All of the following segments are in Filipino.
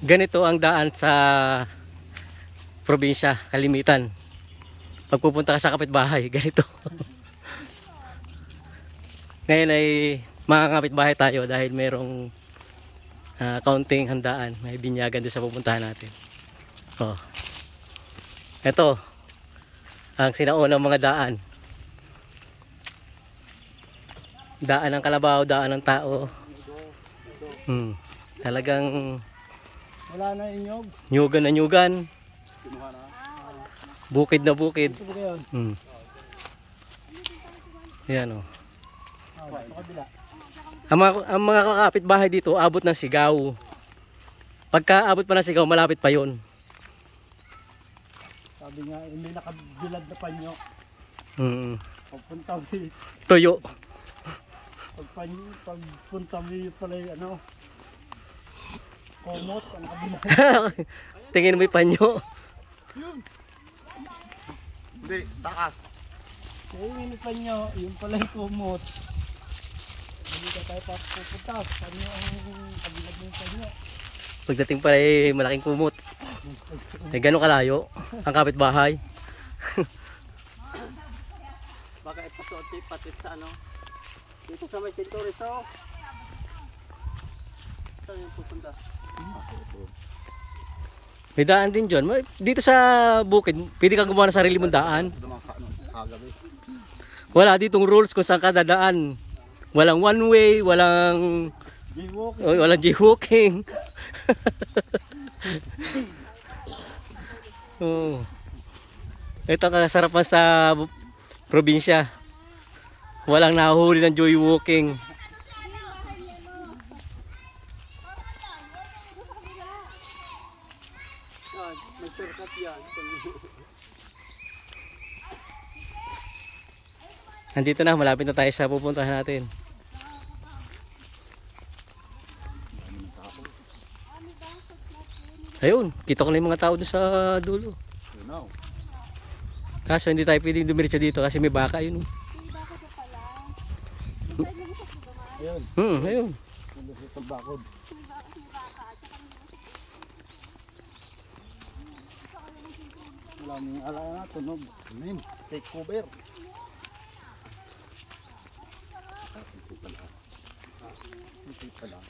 Ganito ang daan sa probinsya, kalimitan. Pagpupunta ka sa kapitbahay, ganito. Ngayon ay mga kapitbahay tayo dahil merong kaunting handaan. May binyagan doon sa pupuntahan natin. Oh. Ito ang sinaunang mga daan. Daan ng kalabaw, daan ng tao. Talagang wala na inyog. nyugan na nyugan. Bukid na bukid. Yan oh. Ang mga kakapitbahay dito abot ng Sigaw. Pagka abot pa ng Sigaw, malapit pa yun. Sabi nga, may nakabilad na panyo. Pagpunta mo Tuyo. pagpunta mo pala yung ano, komot, ang kabilad. Tingin mo yung panyo. Hindi, takas. Yung panyo, yung pala yung komot. Hindi ka tayo pupunta. Panyo ang kabilad ng panyo. Pagdating pala ay malaking kumot. Eh gano'ng kalayo ang kapitbahay. Baka ipasuot patit sa ano. Dito sa may Sinturiso. Saan yung pupunta? May daan din dyan. Dito sa bukid, pwede kang gumawa ng sarili mong daan. Wala ditong rules kung saan ka dadaan. Walang one way, walang jaywalking. Oh. Ito ang kasarapan sa probinsya. Walang nahuhuli ng jaywalking. May shortcut yan. Nandito na, malapit na tayo sa pupuntahan natin. Ayun, kita ko na yung mga tao doon sa dulo. Kaso hindi tayo pwedeng dumiretso dito kasi may baka yun. Ayun. Ayun. Bakod. Wala mong alala na, tunog. Amen. Take cover.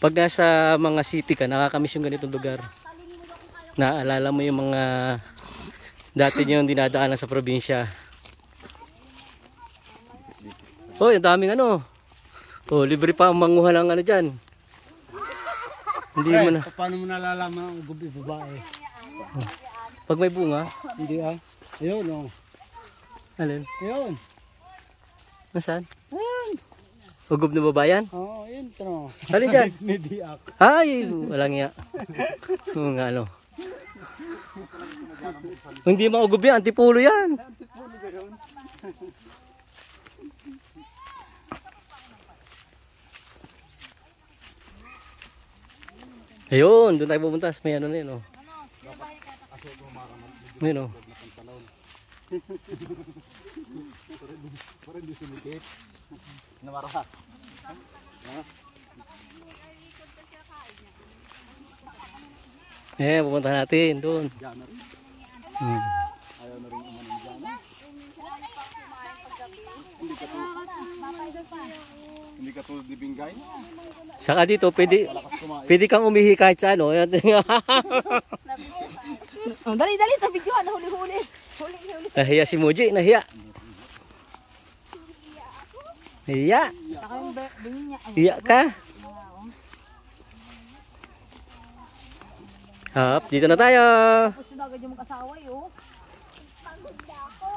Pag nasa mga city ka, nakakamiss yung ganitong lugar. Naaalala mo yung mga dati nyo yung dinadaanan sa probinsya. Oh, yung daming ano. Oh, libre pa ang manguha ng ano dyan. Hindi mo na. Paano mo nalalaman ang gubi babae? Pag may bunga. Hindi ah. Ayun oh. Alin? Ayun. Nasaan? Ayun. Ugob na babayan? Oo, yun to. Alin dyan? May diak. Ay, walang iya. Yung ano. Hindi maugob yan, antipulo yan. Antipulo ba yun? Ayun, doon tayo pupunta. May ano na yun, oh. Ayun, oh. Parang hindi sumikip. Namara. Pupunta natin doon. Diyan na rin. Ayaw na rin umanin dyan. Hindi ka tulad ni Bingay. Saka dito, pwede kang umihi kahit sa ano. Dali, ito video na huli-huli. Nahiya si Moji, nahiya. Nahiya. Saka yung bingin niya. Hiya ka. Hop, dito na tayo. Tapos na agad yung mag-asawa yun. Pagod ako.